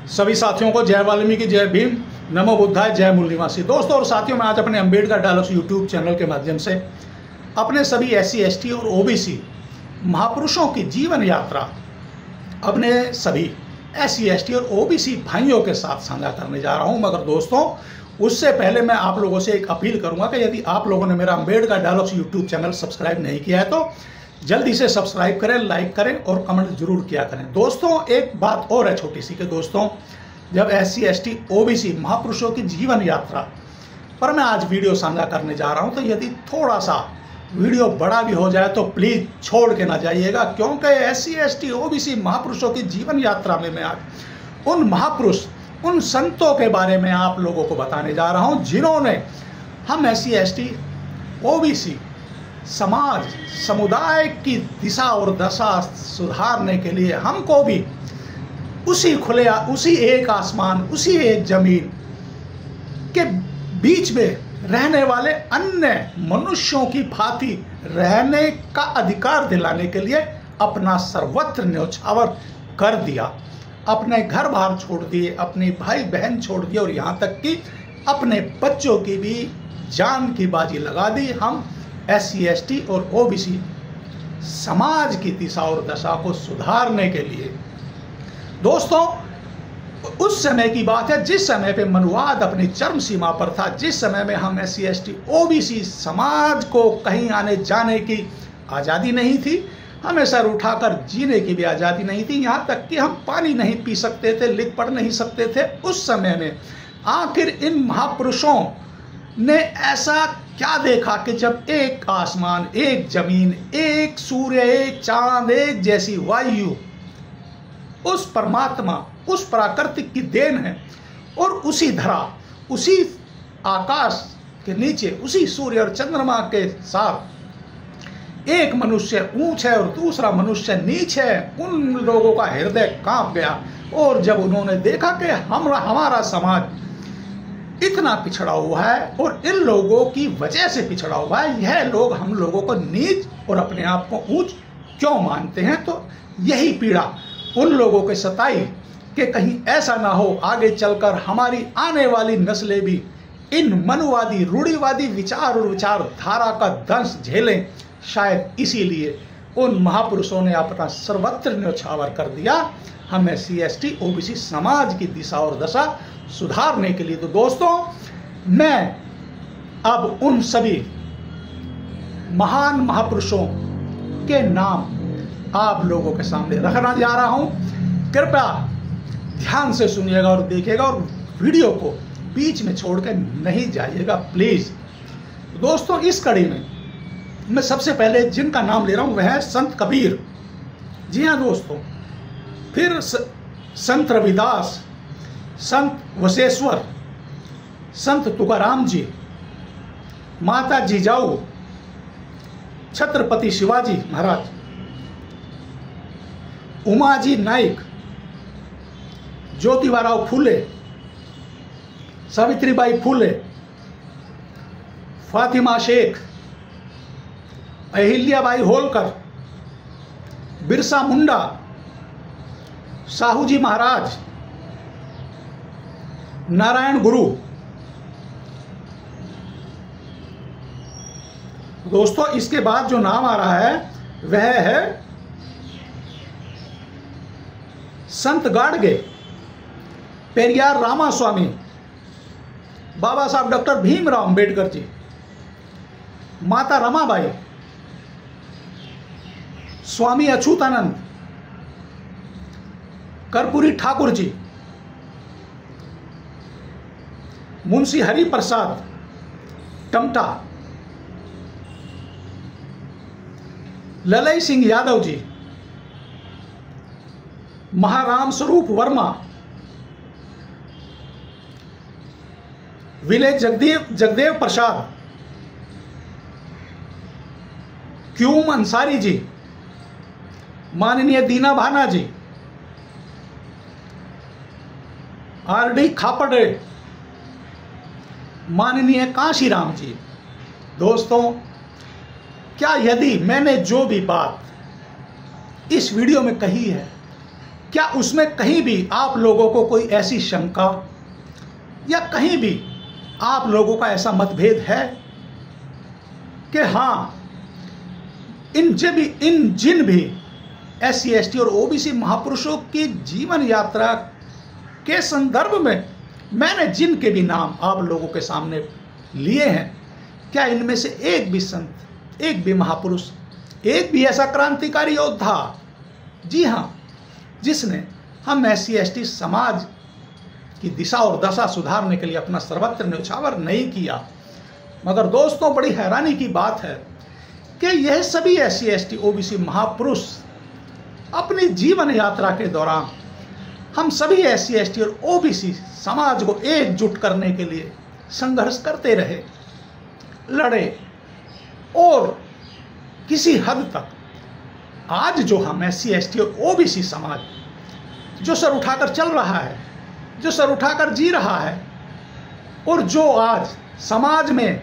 सभी साथियों को जय वाल्मीकि, जय भीम, नमो बुद्धाय, जय मूल निवासी। दोस्तों और साथियों, मैं आज अपने अम्बेडकर डायलॉग्स यूट्यूब चैनल के माध्यम से अपने सभी SC ST और OBC महापुरुषों की जीवन यात्रा अपने सभी SC ST और OBC भाइयों के साथ साझा करने जा रहा हूं। मगर दोस्तों, उससे पहले मैं आप लोगों से एक अपील करूंगा कि यदि आप लोगों ने मेरा Ambedkar dialogues YouTube channel subscribe नहीं किया है तो जल्दी से सब्सक्राइब करें, लाइक करें और कमेंट जरूर किया करें। दोस्तों, एक बात और है छोटी सी कि दोस्तों, जब SC ST OBC महापुरुषों की जीवन यात्रा पर मैं आज वीडियो साझा करने जा रहा हूं, तो यदि थोड़ा सा वीडियो बड़ा भी हो जाए तो प्लीज छोड़ के ना जाइएगा, क्योंकि SC ST OBC महापुरुषों की जीवन यात्रा में मैं आज उन महापुरुष, उन संतों के बारे में आप लोगों को बताने जा रहा हूं जिन्होंने हम SC ST OBC समाज, समुदाय की दिशा और दशा सुधारने के लिए हमको भी उसी खुले, उसी एक आसमान, उसी एक जमीन के बीच में रहने वाले अन्य मनुष्यों की भांति रहने का अधिकार दिलाने के लिए अपना सर्वत्र न्यौछावर कर दिया। अपने घर बार छोड़ दिए, अपने भाई बहन छोड़ दिए और यहाँ तक कि अपने बच्चों की भी जान की बाजी लगा दी हम SC ST और OBC समाज की दिशा और दशा को सुधारने के लिए। दोस्तों, उस समय की बात है जिस समय पे मनुवाद अपनी चरम सीमा पर था, जिस समय में हम SC ST OBC समाज को कहीं आने जाने की आज़ादी नहीं थी, हमें सर उठाकर जीने की भी आज़ादी नहीं थी, यहाँ तक कि हम पानी नहीं पी सकते थे, लिख पढ़ नहीं सकते थे। उस समय में आखिर इन महापुरुषों ने ऐसा क्या देखा कि जब एक आसमान, एक जमीन, एक सूर्य, एक चांद, एक जैसी वायु उस परमात्मा, उस प्राकृतिक की देन है, और उसी धरा, उसी आकाश के नीचे, उसी सूर्य और चंद्रमा के साथ एक मनुष्य ऊंच है और दूसरा मनुष्य नीच है, उन लोगों का हृदय कांप गया। और जब उन्होंने देखा कि हमारा समाज इतना पिछड़ा हुआ है और इन लोगों की वजह से पिछड़ा हुआ है, यह लोग हम लोगों को नीच और अपने आप को ऊंच क्यों मानते हैं, तो यही पीड़ा उन लोगों के सताई कि कहीं ऐसा ना हो आगे चलकर हमारी आने वाली नस्लें भी इन मनुवादी, रूढ़िवादी विचार और विचारधारा का दंश झेलें। शायद इसीलिए उन महापुरुषों ने अपना सर्वत्र न्यौछावर कर दिया हम SC ST OBC समाज की दिशा और दशा सुधारने के लिए। तो दोस्तों, मैं अब उन सभी महान महापुरुषों के नाम आप लोगों के सामने रखना जा रहा हूं। कृपया ध्यान से सुनिएगा और देखिएगा और वीडियो को बीच में छोड़कर नहीं जाइएगा प्लीज। दोस्तों, इस कड़ी में मैं सबसे पहले जिनका नाम ले रहा हूं वह है संत कबीर। जी हाँ दोस्तों, फिर संत रविदास, संत वशेश्वर, संत तुकाराम जी, माता जिजाऊ, छत्रपति शिवाजी महाराज, उमाजी नाइक, ज्योतिबाराव फूले, सावित्रीबाई फूले, फातिमा शेख, अहिल्याबाई होलकर, बिरसा मुंडा, साहूजी महाराज, नारायण गुरु। दोस्तों, इसके बाद जो नाम आ रहा है वह है संत गाडगे, पेरियार रामास्वामी, बाबा साहब डॉक्टर भीमराव अंबेडकर जी, माता रमाबाई, स्वामी अच्युतानंद, कर्पूरी ठाकुर जी, मुंशी हरि प्रसाद टमटा, ललई सिंह यादव जी, महाराम स्वरूप वर्मा, विले जगदेव प्रसाद, क्यूम अंसारी जी, माननीय दीना भाना जी, RD खापड़े, माननीय कांशीराम जी। दोस्तों, क्या यदि मैंने जो भी बात इस वीडियो में कही है क्या उसमें कहीं भी आप लोगों को कोई ऐसी शंका या कहीं भी आप लोगों का ऐसा मतभेद है कि हाँ, इन जिन भी SC ST और OBC महापुरुषों की जीवन यात्रा के संदर्भ में मैंने जिनके भी नाम आप लोगों के सामने लिए हैं, क्या इनमें से एक भी संत, एक भी महापुरुष, एक भी ऐसा क्रांतिकारी योद्धा, जी हाँ, जिसने हम SC ST समाज की दिशा और दशा सुधारने के लिए अपना सर्वत्र न्यौछावर नहीं किया? मगर दोस्तों, बड़ी हैरानी की बात है कि यह सभी SC ST OBC महापुरुष अपनी जीवन यात्रा के दौरान हम सभी SC ST और OBC समाज को एकजुट करने के लिए संघर्ष करते रहे, लड़े, और किसी हद तक आज जो हम SC ST और OBC समाज जो सर उठाकर चल रहा है, जो सर उठाकर जी रहा है, और जो आज समाज में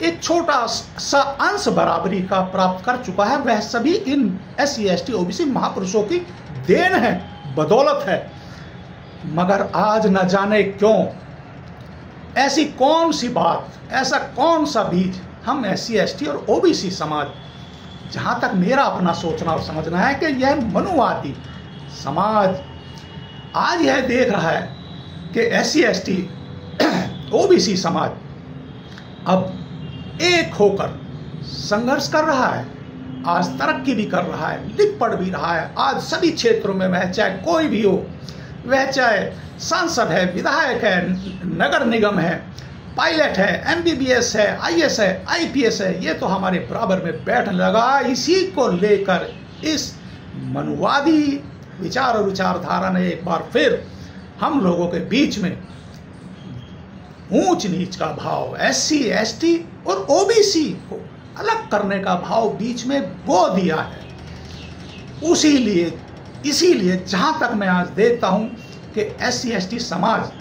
एक छोटा सा अंश बराबरी का प्राप्त कर चुका है, वह सभी इन SC ST OBC महापुरुषों की देन है, बदौलत है। मगर आज न जाने क्यों ऐसी कौन सी बात, ऐसा कौन सा बीज हम SC ST और OBC समाज, जहाँ तक मेरा अपना सोचना और समझना है कि यह मनुवादी समाज आज यह देख रहा है कि SC ST OBC समाज अब एक होकर संघर्ष कर रहा है, आज तरक्की भी कर रहा है, लिख पढ़ भी रहा है। आज सभी क्षेत्रों में वह चाहे कोई भी हो, वह चाहे सांसद है, विधायक है, नगर निगम है, पायलट है, MBBS है, IS है, IPS है, ये तो हमारे बराबर में बैठने लगा। इसी को लेकर इस मनुवादी विचार और विचारधारा ने एक बार फिर हम लोगों के बीच में ऊंच नीच का भाव, SC ST और OBC को अलग करने का भाव बीच में बो दिया है। इसीलिए जहां तक मैं आज देखता हूं कि SC ST समाज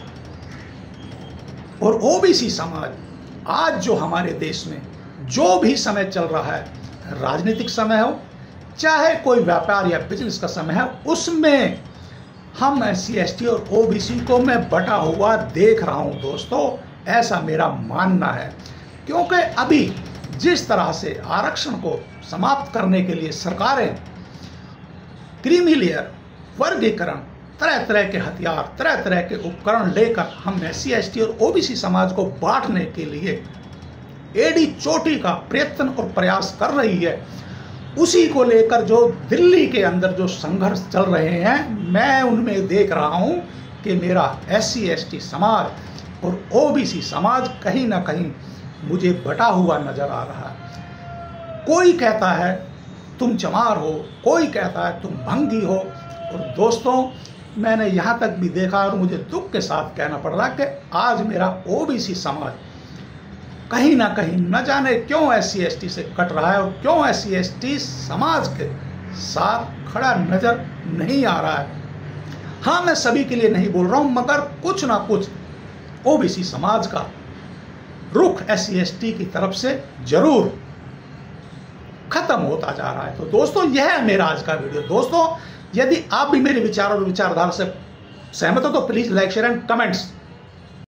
और OBC समाज आज जो हमारे देश में जो भी समय चल रहा है, राजनीतिक समय हो चाहे कोई व्यापार या बिजनेस का समय है, उसमें हम SC ST और OBC को मैं बटा हुआ देख रहा हूं दोस्तों, ऐसा मेरा मानना है। क्योंकि अभी जिस तरह से आरक्षण को समाप्त करने के लिए सरकारें क्रीमी लेयर, वर्गीकरण, तरह तरह के हथियार, तरह तरह के उपकरण लेकर हम SC ST और OBC समाज को बांटने के लिए एड़ी चोटी का प्रयत्न और प्रयास कर रही है, उसी को लेकर जो दिल्ली के अंदर जो संघर्ष चल रहे हैं, मैं उनमें देख रहा हूं कि मेरा SC ST समाज और OBC समाज कहीं ना कहीं मुझे बटा हुआ नजर आ रहा है। कोई कहता है तुम चमार हो, कोई कहता है तुम भंगी हो, और दोस्तों मैंने यहाँ तक भी देखा और मुझे दुख के साथ कहना पड़ रहा कि आज मेरा OBC समाज कहीं ना कहीं न जाने क्यों SC ST से कट रहा है और क्यों SC ST समाज के साथ खड़ा नजर नहीं आ रहा है। हाँ, मैं सभी के लिए नहीं बोल रहा हूं, मगर कुछ ना कुछ OBC समाज का रुख SC ST की तरफ से जरूर खत्म होता जा रहा है। तो दोस्तों, यह है मेरा आज का वीडियो। दोस्तों, यदि आप भी मेरे विचार और विचारधारा से सहमत हो तो please like, share and comments